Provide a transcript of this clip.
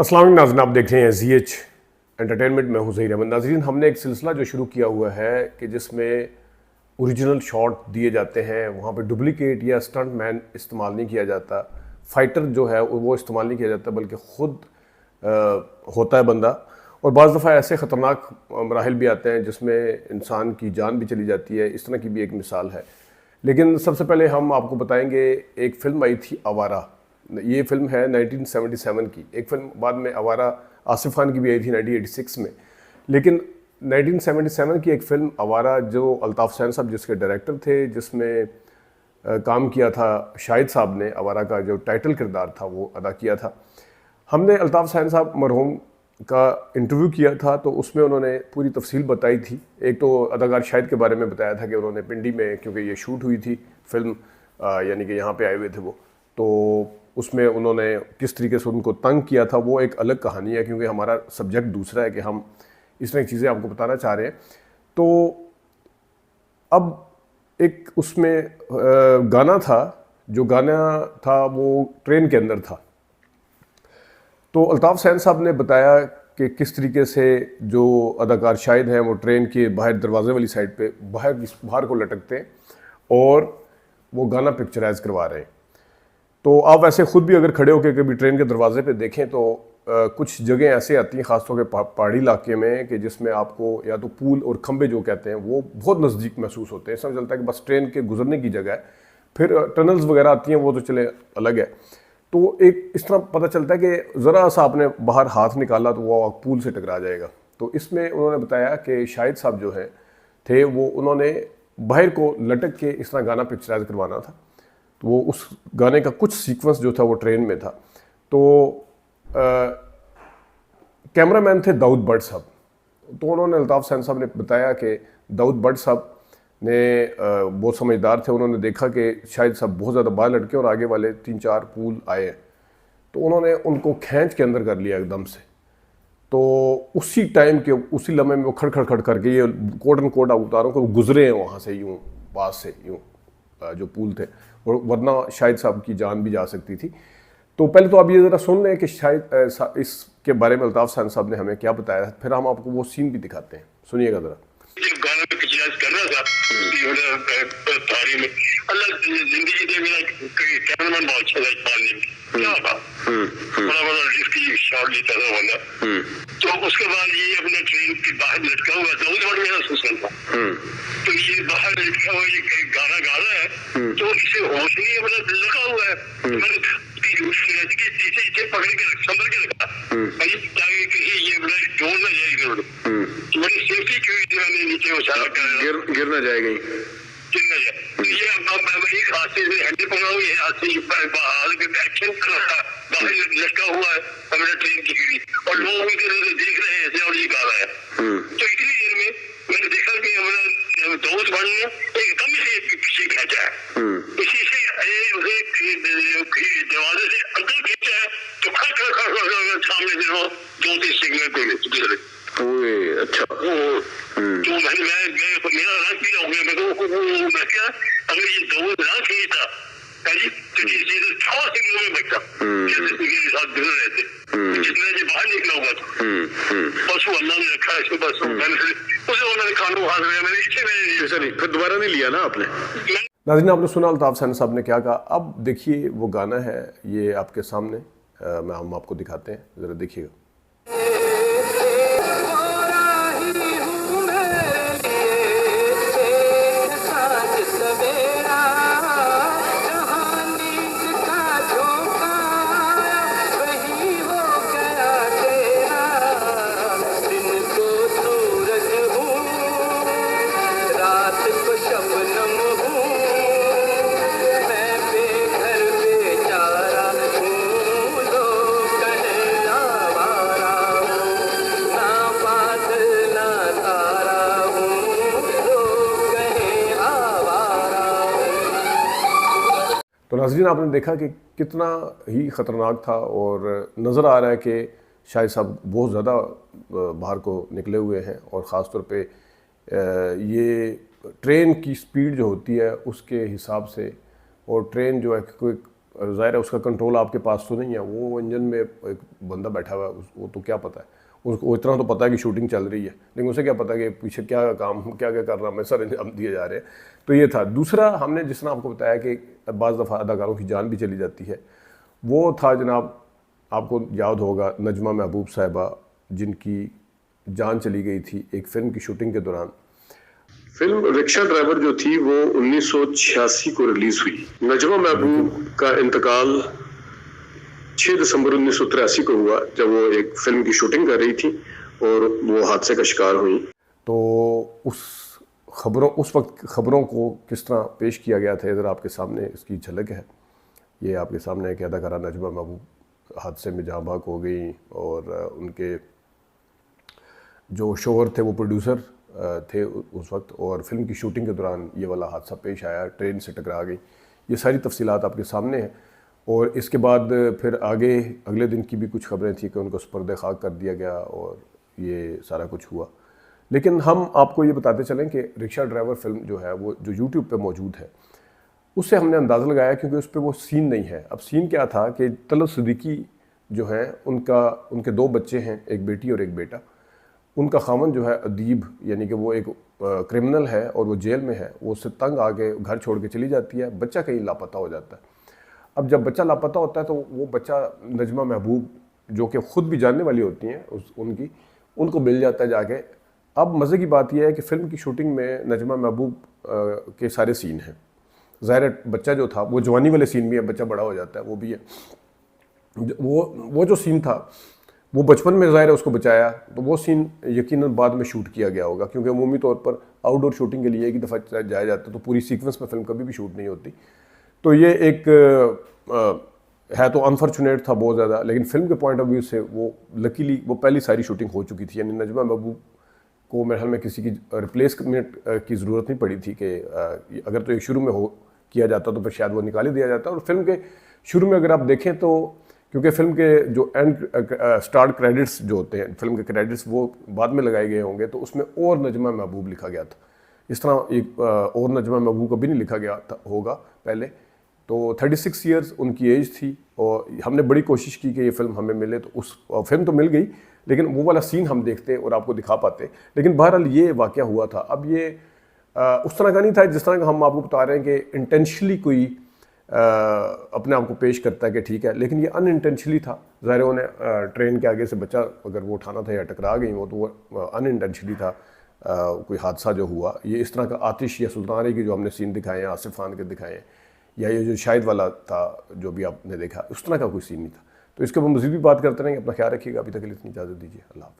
अस्सलाम वालेकुम नाज़रीन, आप देख रहे हैं ZH एंटरटेनमेंट में हूँ ज़हीर अहमद। नाज़रीन, हमने एक सिलसिला जो शुरू किया हुआ है कि जिसमें ओरिजिनल शॉट दिए जाते हैं, वहाँ पे डुप्लीकेट या स्टंट मैन इस्तेमाल नहीं किया जाता, फाइटर जो है वो इस्तेमाल नहीं किया जाता, बल्कि ख़ुद होता है बंदा। और बाज़ दफ़ा ऐसे ख़तरनाक मराहिल भी आते हैं जिसमें इंसान की जान भी चली जाती है। इस तरह की भी एक मिसाल है। लेकिन सबसे पहले हम आपको बताएंगे, एक फ़िल्म आई थी आवारा। ये फ़िल्म है 1977 की। एक फ़िल्म बाद में आवारा आसिफ खान की भी आई थी 1986 में। लेकिन 1977 की एक फ़िल्म आवारा, जो अल्ताफ़ हुसैन साहब जिसके डायरेक्टर थे, जिसमें काम किया था शाहिद साहब ने, आवारा का जो टाइटल किरदार था वो अदा किया था। हमने अल्ताफ़ हुसैन साहब मरहूम का इंटरव्यू किया था, तो उसमें उन्होंने पूरी तफसील बताई थी। एक तो अदाकार शाहिद के बारे में बताया था कि उन्होंने पिंडी में, क्योंकि ये शूट हुई थी फ़िल्म, यानी कि यहाँ पे आए हुए थे वो, तो उसमें उन्होंने किस तरीके से उनको तंग किया था वो एक अलग कहानी है, क्योंकि हमारा सब्जेक्ट दूसरा है कि हम इस तरह की चीज़ें आपको बताना चाह रहे हैं। तो अब एक उसमें गाना था, जो गाना था वो ट्रेन के अंदर था। तो अल्ताफ़ हुसैन साहब ने बताया कि किस तरीके से जो अदाकार शाहिद हैं वो ट्रेन के बाहर दरवाजे वाली साइड पे बाहर को लटकते हैं और वो गाना पिक्चराइज करवा रहे हैं। तो आप वैसे ख़ुद भी अगर खड़े होकर कभी ट्रेन के दरवाजे पे देखें तो कुछ जगह ऐसे आती हैं, ख़ासतौर पर पहाड़ी इलाके में, कि जिसमें आपको या तो पुल और खंबे जो कहते हैं वो बहुत नज़दीक महसूस होते हैं। समझ चलता है कि बस ट्रेन के गुजरने की जगह है। फिर टनल्स वगैरह आती हैं, वो तो चले अलग है। तो एक इस तरह पता चलता है कि ज़रा सा आपने बाहर हाथ निकाला तो वो पुल से टकरा जाएगा। तो इसमें उन्होंने बताया कि शाहिद साहब जो है थे, वो उन्होंने बाहर को लटक के इस तरह गाना पिक्चराइज करवाना था। तो वो उस गाने का कुछ सीक्वेंस जो था वो ट्रेन में था। तो कैमरामैन थे दाऊद भट्ट साहब। तो उन्होंने अल्ताफ़ हुसैन साहब ने बताया कि दाऊद भट्ट साहब ने बहुत समझदार थे। उन्होंने देखा कि शाहिद साहब बहुत ज़्यादा बाहर लटके और आगे वाले 3-4 पुल आए, तो उन्होंने उनको खींच के अंदर कर लिया एकदम से। तो उसी टाइम के उसी लम्हे में वो खड़ खड़ खड़ करके ये कोट एंड कोट उतारों को गुजरे हैं वहाँ से, यूँ पास से, यूँ जो पुल थे, और वरना शाहिद साहब की जान भी जा सकती थी। तो पहले तो आप ये ज़रा सुन लें कि शायद इसके बारे में अल्ताफ़ हुसैन साहब ने हमें क्या बताया, फिर हम आपको वो सीन भी दिखाते हैं। सुनिएगा ज़रा। गाना पिक्चराइज कर रहा था थारी में, अल्लाह जिंदगी दे, मेरा कैमरामैन बहुत अच्छा था पालने में, क्या था बड़ा बड़ा रिस्की शॉट लेता था वाला। तो उसके बाद ये अपना ट्रेन के बाहर लटका हुआ था, उस वक्त मेरा सुसन था। तो ये बाहर लटका हुआ, ये गाना गा रहा है, तो इसे होश नहीं है, मतलब लगा हुआ है। मैंने पकड़ के संभल के रखा ताकि कहीं ये डोल ना जाए इधर उधर। तो बड़ी सेफ्टी की हुई थी, मैंने नीचे उछाला कर गिर ना जाएगा, गिर ना जाए। तो ये एक हाथ से हैंडल पकड़ा हुआ है, हाथ से एक्शन कर रहा था, बाहर लटका हुआ है हमारा ट्रेन की खिड़की, और लोग इधर उधर देख रहे हैं ऐसे, और ये गा रहा है। तो इतनी देर में मैंने देखा कि हमारा दोस्त भाई ने एकदम से पीछे खींचा है, इसी से दरवाजे से अंदर खींचा है, तो खड़ सामने से वो 2-3 सिग्नल पे गुजरे। अच्छा। तो मेरा राज पीला हो गया। मैं क्या, अगर ये दौड़ ना खींचता तो ये 6 सिग्नल में बचता, साथ गुजर रहे थे, जितने से बाहर निकला हुआ था। बस वो अल्लाह ने रखा है, बस उसे उन्होंने कानून हाथ में, मैंने इसे फिर दोबारा नहीं लिया ना आपने। नाज़रीन, आपने सुना अल्ताफ़ हुसैन साहब ने क्या कहा। अब देखिए वो गाना है, ये आपके सामने, हम आपको दिखाते हैं, ज़रा देखिएगा। तो नाज़रीन, आपने देखा कि कितना ही ख़तरनाक था, और नज़र आ रहा है कि शाहिद साहब बहुत ज़्यादा बाहर को निकले हुए हैं, और ख़ास तौर पे ये ट्रेन की स्पीड जो होती है उसके हिसाब से, और ट्रेन जो है कोई ज़ाहिर है उसका कंट्रोल आपके पास तो नहीं है, वो इंजन में एक बंदा बैठा हुआ है, वो तो क्या पता है उसको, इतना तो पता है कि शूटिंग चल रही है, लेकिन उसे क्या पता कि पीछे क्या काम क्या क्या करना में सर अंजाम दिए जा रहे हैं। तो ये था। दूसरा, हमने जिस तरह आपको बताया कि बाज़ दफ़ा अदाकारों की जान भी चली जाती है, वो था जनाब, आपको याद होगा नजमा महबूब साहिबा जिनकी जान चली गई थी एक फ़िल्म की शूटिंग के दौरान। फिल्म रिक्शा ड्राइवर जो थी वो 1986 को रिलीज हुई। नजमा महबूब का इंतकाल 6 दिसंबर 1983 को हुआ, जब वो एक फिल्म की शूटिंग कर रही थी और वो हादसे का शिकार हुई। तो उस वक्त खबरों को किस तरह पेश किया गया था, इधर आपके सामने इसकी झलक है। ये आपके सामने एक अदाकारा नजमा महबूब हादसे में जहाँ भाग हो गई, और उनके जो शोहर थे वो प्रोड्यूसर थे उस वक्त, और फिल्म की शूटिंग के दौरान ये वाला हादसा पेश आया, ट्रेन से टकरा गई। ये सारी तफसीलात आपके सामने हैं। और इसके बाद फिर आगे अगले दिन की भी कुछ खबरें थी कि उनको सुपर्द खाक कर दिया गया और ये सारा कुछ हुआ। लेकिन हम आपको ये बताते चलें कि रिक्शा ड्राइवर फिल्म जो है वो जो यूट्यूब पे मौजूद है, उससे हमने अंदाज़ा लगाया, क्योंकि उस पर वो सीन नहीं है। अब सीन क्या था कि तलत सिद्दीकी जो है उनके 2 बच्चे हैं, एक बेटी और एक बेटा। उनका खामन जो है अदीब, यानी कि वो एक क्रिमिनल है और वो जेल में है, वो उससे तंग आके घर छोड़ के चली जाती है, बच्चा कहीं लापता हो जाता है। अब जब बच्चा लापता होता है तो वो बच्चा नजमा महबूब, जो कि ख़ुद भी जानने वाली होती हैं उनको मिल जाता है जाके। अब मज़े की बात यह है कि फ़िल्म की शूटिंग में नजमा महबूब के सारे सीन हैं। ज़ाहिर बच्चा जो था वो जवानी वाले सीन भी है, बच्चा बड़ा हो जाता है वो भी है। वो जो सीन था वो बचपन में ज़ाहिर है उसको बचाया, तो वो सीन यकीनन बाद में शूट किया गया होगा, क्योंकि अमूमी तौर पर आउटडोर शूटिंग के लिए एक ही दफ़ा जाया जाता है, तो पूरी सीक्वेंस में फ़िल्म कभी भी शूट नहीं होती। तो ये एक है तो अनफॉर्चुनेट था बहुत ज़्यादा, लेकिन फ़िल्म के पॉइंट ऑफ व्यू से वो लकीली वो पहली सारी शूटिंग हो चुकी थी। यानी नजमा महबूब को मेरे ख्याल में किसी की रिप्लेसमेंट की ज़रूरत नहीं पड़ी थी कि अगर तो एक शुरू में किया जाता तो फिर शायद वो निकाल ही दिया जाता। और फिल्म के शुरू में अगर आप देखें तो, क्योंकि फ़िल्म के जो एंड स्टार्ट क्रेडिट्स जो होते हैं, फिल्म के क्रेडिट्स वो बाद में लगाए गए होंगे, तो उसमें और नजमा महबूब लिखा गया था। इस तरह एक और नजमा महबूब कभी नहीं लिखा गया था होगा पहले। तो 36 ईयर्स उनकी एज थी, और हमने बड़ी कोशिश की कि ये फ़िल्म हमें मिले, तो उस फिल्म तो मिल गई, लेकिन वो वाला सीन हम देखते और आपको दिखा पाते। लेकिन बहरहाल ये वाक़या हुआ था। अब ये उस तरह का नहीं था जिस तरह का हम आपको बता रहे हैं कि इंटेंशनली कोई अपने आप को पेश करता है कि ठीक है, लेकिन ये अनइंटेंशनली था। ज़ाहिर उन्हें ट्रेन के आगे से बच्चा अगर वो उठाना था या टकरा गई वो, तो वो अनइंटेंशनली था। कोई हादसा जो हुआ, ये इस तरह का आतिश या सुल्तान की जो हमने सीन दिखाए हैं, आसिफ खान के दिखाए हैं, या ये जो शाहिद वाला था जो भी आपने देखा, उस तरह का कोई सीन नहीं था। तो इसके ऊपर मज़ीद भी बात करते रहेंगे। अपना ख्याल रखिएगा। अभी तक के लिए इतनी इजाज़त दीजिए। अल्लाह हाफ़िज़।